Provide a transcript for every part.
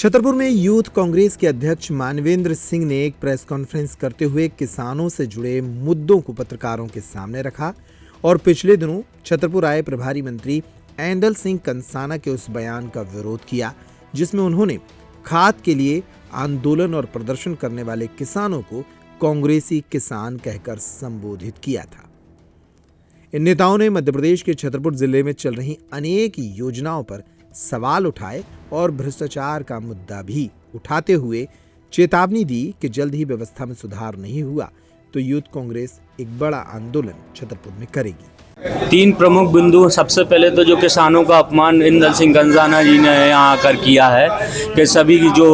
छतरपुर में यूथ कांग्रेस के अध्यक्ष मानवेंद्र सिंह ने एक प्रेस कॉन्फ्रेंस करते हुए किसानों से जुड़े मुद्दों को पत्रकारों के सामने रखा और पिछले दिनों छतरपुर आए प्रभारी मंत्री ऐंदल सिंह कंसाना के उस बयान का विरोध किया जिसमें उन्होंने खाद के लिए आंदोलन और प्रदर्शन करने वाले किसानों को कांग्रेसी किसान कहकर संबोधित किया था। इन नेताओं ने मध्य प्रदेश के छतरपुर जिले में चल रही अनेक योजनाओं पर सवाल उठाए और भ्रष्टाचार का मुद्दा भी उठाते हुए चेतावनी दी कि जल्द ही व्यवस्था में सुधार नहीं हुआ तो यूथ कांग्रेस एक बड़ा आंदोलन छतरपुर में करेगी। तीन प्रमुख बिंदु। सबसे पहले तो जो किसानों का अपमान ऐंदल सिंह कंसाना जी ने यहाँ आकर किया है कि सभी जो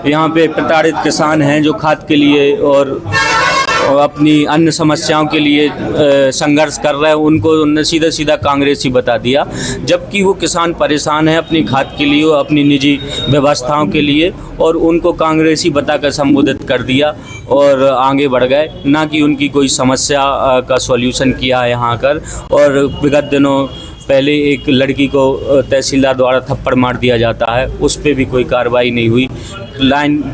यहाँ पे प्रताड़ित किसान हैं जो खाद के लिए और अपनी अन्य समस्याओं के लिए संघर्ष कर रहे हैं उनको उन्होंने सीधा सीधा कांग्रेसी बता दिया, जबकि वो किसान परेशान है अपनी खाद के लिए और अपनी निजी व्यवस्थाओं के लिए, और उनको कांग्रेसी बताकर संबोधित कर दिया और आगे बढ़ गए, ना कि उनकी कोई समस्या का सॉल्यूशन किया है यहाँ कर। और विगत दिनों पहले एक लड़की को तहसीलदार द्वारा थप्पड़ मार दिया जाता है, उस पर भी कोई कार्रवाई नहीं हुई।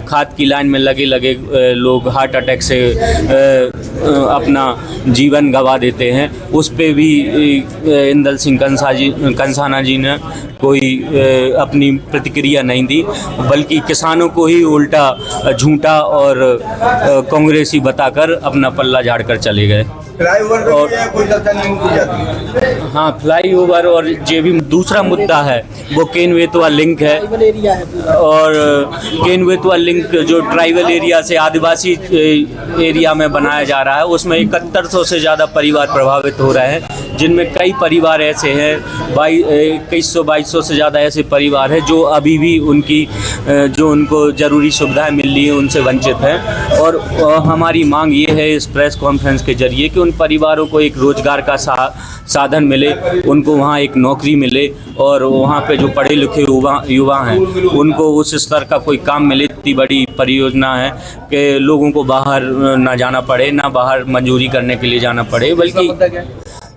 खाद की लाइन में लगे लगे लोग हार्ट अटैक से अपना जीवन गंवा देते हैं, उस पर भी ऐंदल सिंह कंसाना जी ने कोई अपनी प्रतिक्रिया नहीं दी, बल्कि किसानों को ही उल्टा झूठा और कांग्रेसी बताकर अपना पल्ला झाड़कर चले गए। और हाँ, फ्लाईओवर और जो भी दूसरा मुद्दा है वो केन बेतवा लिंक है, और केन बेतवा लिंक जो ट्राइबल एरिया से आदिवासी एरिया में बनाया जा रहा है उसमें 7100 से ज़्यादा परिवार प्रभावित हो रहे हैं, जिनमें कई परिवार ऐसे हैं 2100-2200 से ज़्यादा ऐसे परिवार हैं जो अभी भी उनकी जो उनको ज़रूरी सुविधाएं मिल रही हैं उनसे वंचित हैं। और हमारी मांग ये है इस प्रेस कॉन्फ्रेंस के जरिए कि उन परिवारों को एक रोज़गार का साधन मिले, उनको वहाँ एक नौकरी मिले, और वहाँ पे जो पढ़े लिखे युवा हैं उनको उस स्तर का कोई काम मिले। इतनी बड़ी परियोजना है कि लोगों को बाहर ना जाना पड़े, ना बाहर मंजूरी करने के लिए जाना पड़े। बल्कि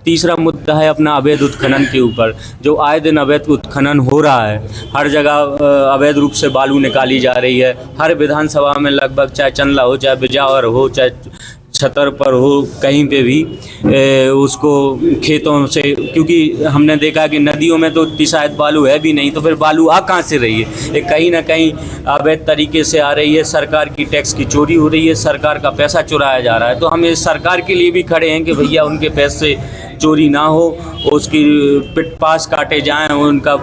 तीसरा मुद्दा है अपना अवैध उत्खनन के ऊपर, जो आए दिन अवैध उत्खनन हो रहा है, हर जगह अवैध रूप से बालू निकाली जा रही है। हर विधानसभा में लगभग, चाहे चंदला हो, चाहे बिजावर हो, चाहे छतरपुर हो, कहीं पे भी उसको खेतों से, क्योंकि हमने देखा कि नदियों में तो इतनी शायद बालू है भी नहीं, तो फिर बालू आ कहाँ से रही है? ये कहीं ना कहीं अवैध तरीके से आ रही है, सरकार की टैक्स की चोरी हो रही है, सरकार का पैसा चुराया जा रहा है। तो हम इस सरकार के लिए भी खड़े हैं कि भैया उनके पैसे चोरी ना हो, उसकी पिट पास काटे जाएं, उनका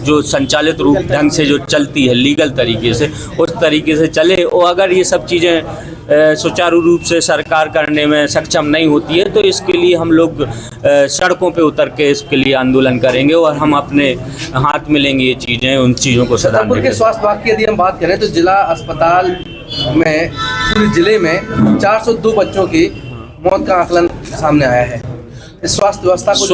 जो संचालित रूप ढंग से जो चलती है लीगल तरीके से उस तरीके से चले। और अगर ये सब चीज़ें सुचारू रूप से सरकार करने में सक्षम नहीं होती है तो इसके लिए हम लोग सड़कों पे उतर के इसके लिए आंदोलन करेंगे और हम अपने हाथ में लेंगे ये चीज़ें, उन चीज़ों को सुधारने के। स्वास्थ्य विभाग की यदि हम बात करें तो जिला अस्पताल में पूरे जिले में 402 बच्चों की मौत का आकलन सामने आया है। स्वास्थ्य व्यवस्था को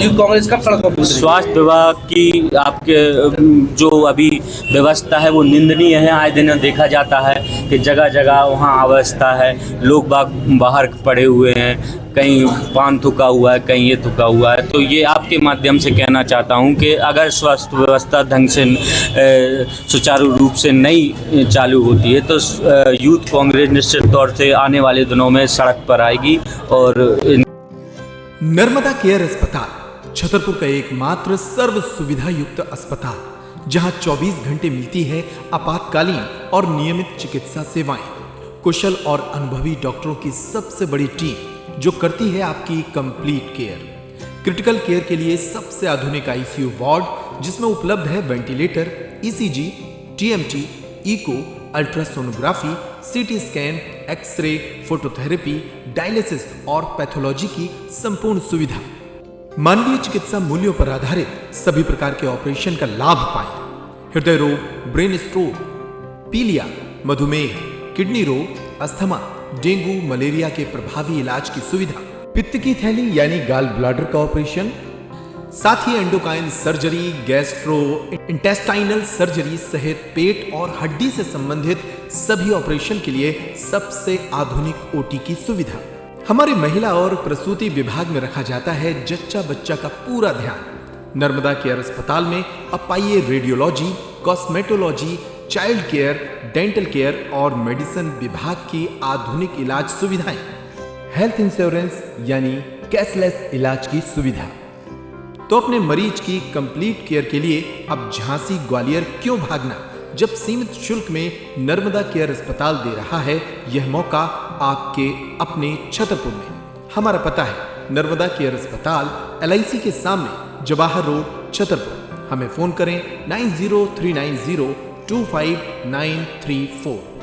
यूथ कांग्रेस कब सड़कों पर? स्वास्थ्य विभाग की आपके जो अभी व्यवस्था है वो निंदनीय है। आए दिन देखा जाता है कि जगह जगह वहाँ अवस्था है, लोग बाहर पड़े हुए हैं, कहीं पान थुका हुआ है, कहीं ये थुका हुआ है। तो ये आपके माध्यम से कहना चाहता हूँ कि अगर स्वास्थ्य व्यवस्था ढंग से सुचारू रूप से नहीं चालू होती है तो यूथ कांग्रेस निश्चित तौर से आने वाले दिनों में सड़क पर आएगी। और नर्मदा केयर अस्पताल छतरपुर का एकमात्र सर्व सुविधा युक्त अस्पताल जहां 24 घंटे मिलती है आपातकालीन और नियमित चिकित्सा सेवाएं। कुशल और अनुभवी डॉक्टरों की सबसे बड़ी टीम जो करती है आपकी कंप्लीट केयर। क्रिटिकल केयर के लिए सबसे आधुनिक आईसीयू वार्ड जिसमें उपलब्ध है ventilator, ECG, TMT, echo, ultrasonography, CT scan, X-ray, phototherapy, dialysis और पैथोलॉजी की संपूर्ण सुविधा। मानवीय चिकित्सा मूल्यों पर आधारित सभी प्रकार के ऑपरेशन का लाभ पाएं। हृदय रोग, ब्रेन स्ट्रोक, पीलिया, मधुमेह, किडनी रोग, अस्थमा, डेंगू, मलेरिया के प्रभावी इलाज की सुविधा, पित्त की थैली यानी गाल ब्लैडर का ऑपरेशन, साथ ही endocrine surgery, gastro intestinal surgery सहित पेट और हड्डी से संबंधित सभी ऑपरेशन के लिए सबसे आधुनिक ओटी की सुविधा। हमारे महिला और प्रसूति विभाग में रखा जाता है जच्चा बच्चा का पूरा ध्यान। नर्मदा केयर अस्पताल में अब पाइए radiology, cosmetology, child care, dental care और मेडिसिन विभाग की आधुनिक इलाज सुविधाएं, हेल्थ इंश्योरेंस यानी कैशलेस इलाज की सुविधा। तो अपने मरीज की कंप्लीट केयर के लिए अब झांसी ग्वालियर क्यों भागना, जब सीमित शुल्क में नर्मदा केयर अस्पताल दे रहा है यह मौका आपके अपने छतरपुर में। हमारा पता है नर्मदा केयर अस्पताल LIC के सामने, जवाहर रोड, छतरपुर। हमें फोन करें 9039025934।